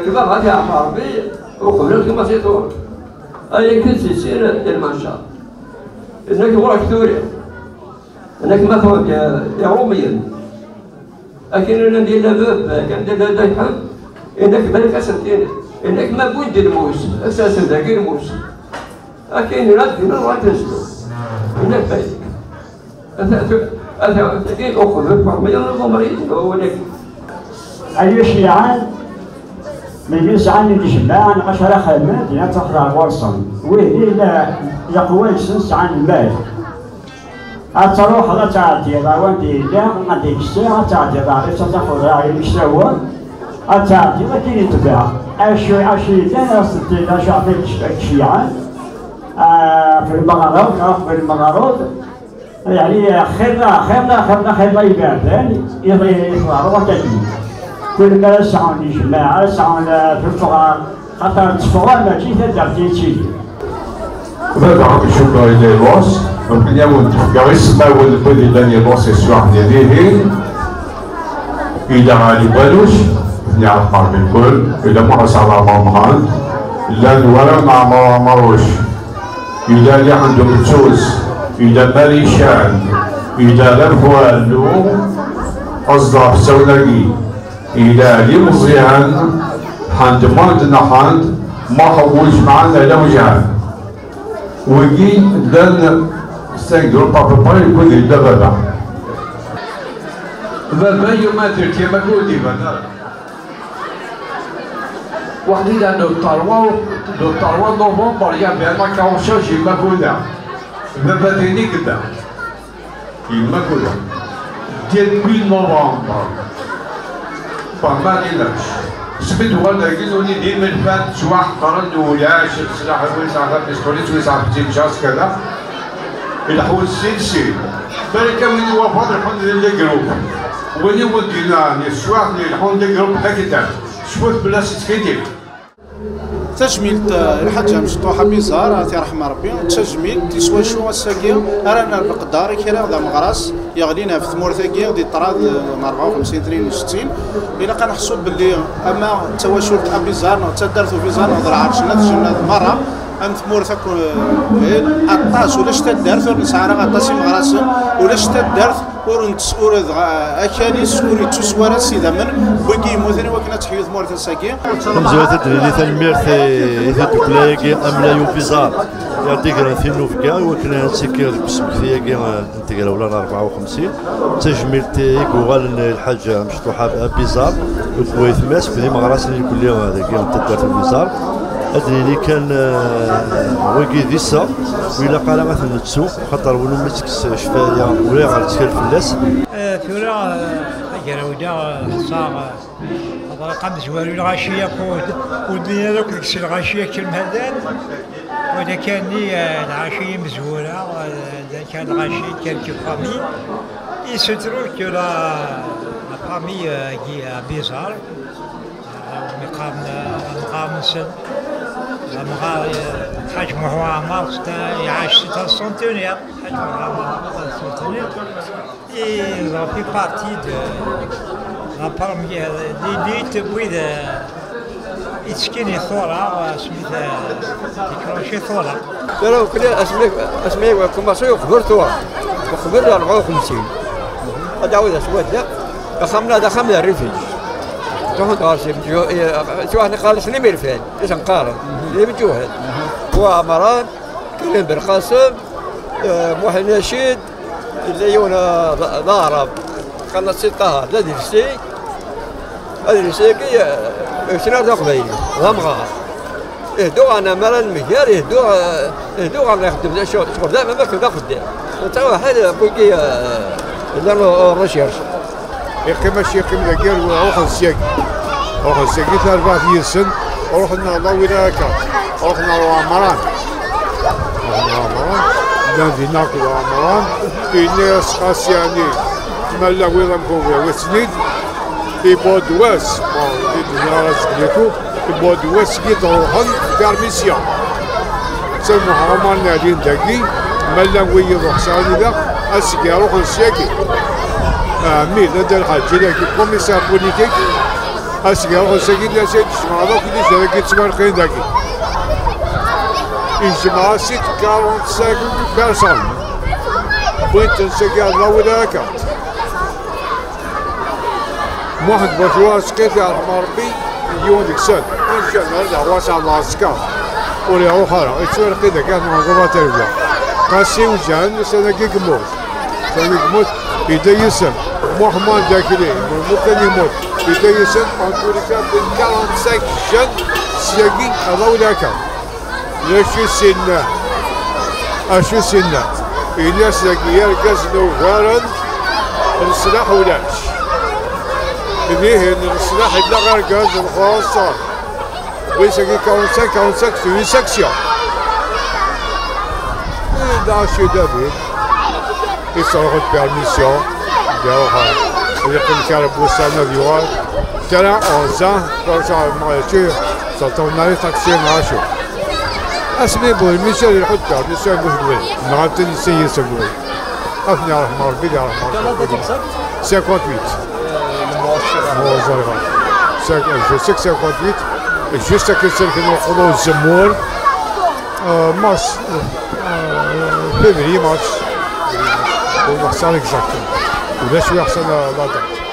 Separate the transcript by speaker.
Speaker 1: كما غادي يعرف ربي وقبل كما تيطول أي كنت تسير المنشأ إنك وراك ثوري إنك مثلا يا روميا لكن أنا ندير لباب كان ندير دايحة إنك بالك سنتين إنك ما بود الموس أساسا ذاك الموس لكن رد نروح تنسلو إنك بالك أنت تجي أخذ فرمية المريض هو لك
Speaker 2: أي شيعان من يسعى الجماعة عشرة خدمات لا تخضع ورصا وهي لا قويس عن المال أتروح لا تعدي وانتي لا عندك الساعة تعدي ضعيف تاخذ راعي المستوى أتعدي لكن يتبع أشي لا يستطيع لا شعبك الشيعان في المغارات يعني خيرنا يبان يطلع وكذا كل ما يسعون الجماعة يسعون في الفقراء خاطر الفقراء ماشي تدرتي تشي.
Speaker 3: Voilà, je suis dans les bosses. Donc il y a un charisme où le peu de derniers bosses est sur les délais. Il y a les balouches, il y a par le col, il y a moi ça va m'embrun. Il y a le voilà ma marouche. Il y a les gens de choses. Il y a Malichan. Il y a la voile l'eau. أصدر سولقي إلى لي مزيان حند مادنا حند ما حوج معنا لو جان وجي لن سنقول بابا يكون الدغدا بابا يوم تركي ما قولي بنا واحد إذا نوتاروا نوفمبر يا بنا كاوشاجي ما قولنا بابا ديني كذا ما قولنا depuis novembre pas mal إلاش سبت ولا يقولوني ديما الفات سواح قرن ولاش سلاح ويسعى بسكوليت ويسعى بتنشاس كذا الحول السلسل بالك من وفاض الحمد لله جروب وين ودينا نسواح الحمد لله جروب هكذا شوف بلاصة كتير
Speaker 4: تجميل الحاجة مشطوحة بيزار الله يرحم ربي تجميل تسوى شو الساقية رانا بقدار كيرا ذا مغراس يغلينا في ثمور ثاقية دي طراد 54 62 إلا كنحسوا باللي أما التواشل تاع بيزار تدرتو بيزار نهضر عرشنا تجمنا مرة أم ثمور ثاك أطاس ولاش تدرت ونسعى غطاسي مغراس ولاش تدرت ورنتسور أكاليس وريتوسوارا سيدا من بوكي موثني وكنا تحيو ثمور ثاقية
Speaker 5: مزوات الدريني ثالميرث إذا تكلاكي أملا يوبيزار يعطيك راثين وفكا وكنا نسكر بسم ثياكي نتقرا ولا 54 تجميلتي وغال الحاجة مشطوحة بيزار وثماس في مغراس اللي كل يوم هذاك تدرت البيزار أدريني كان وكي ديسا وإلا قال مثلا تسوق خاطر ولو ما تكس شفايا ولا غتسكر فلاس
Speaker 6: ثورة قراودا صار هذا قد زوالو الغاشية ودنيا دوك ديك الغاشية كالمهدان وإذا كان لي الغاشية مزورة وإذا كان الغاشية كالكي فامي يسترو كو لا فامي كي بيزار مقام سن حاج محو عمار يعيش 6 سنتينير حاج محو عمار 6 سنتينير ils ont fait partie de la première l'élite بويد يتسكيني ثورة سميتها تكراشي ثورة
Speaker 7: ترى كده اسمي كوماسيو خبرتوا وخبرنا 54 هذا هو الاسود ده خمنا الريفيج تاخذ راسي شو احنا قال شنو ميرفين ايش نقارن اللي بجوهد وعمران كريم بن قاسم محي نشيد اللي يونا ضارب قالنا السي طه لا درسي ادرسي كي شنو قبيلي غمغار يهدوا انا مرا المجار يهدوا انا نخدم شغل دائما ما كنا خدام تا واحد بوكي اللي ريشيرش يقيم الشيء يقيم ذاكير وروح السياق روح السياق 4 سن ورحنا ضوينا هكا رحنا لعمران نادي ناكل عمران الناس خاصياني تملا ويضا مكون وسنيد في بودواس في نهار سكليتو في بودواس كي تروحن كارميسيا تسمى عمان نادين داكي ملا ويضا حساني ذا
Speaker 8: اسكي اروح السياكي مين هذا الحاج جينا كوميسار بوليتيك اسكي اروح السياكي لا سيد جماعه دوك اللي جاي تسمع الخير داكي الجماعه سيت 45 بيرسون بغيت نسقي الله ولا كارت واحد برجوها سقيت يا رحمة ربي يوم ديك السنة ان شاء الله نرجع واسع الله سكار ولي اخرى يتسوى القيدة كانت مع قبا تربية قاسي وجان سنة كي قموت سنة قموت يدا يسن محمد داكلي ممكن يموت يدا يسن انتوري كان بين 45 جن سياقي الله ولا كارت لاشو سنة اشو سنة الناس سياقية القزن وفارن السلاح ولاش ليه ان السلاح يبدا غير غاز الخاصة ويساقي 45 في une section et dans chez David ils sont en permission il y a comme ça le Boussana du roi ترى 11 ans quand ça marché ça tourne à l'action marché اسمي بو المثال يحط المثال مش نعرف نسيي سبوي افني على حمار بيدي على حمار 58 je sais que c'est 58 et juste à quelqu'un qui nous connaît au Zemour mars février mars on va ça exactement ou là je vais faire ça la date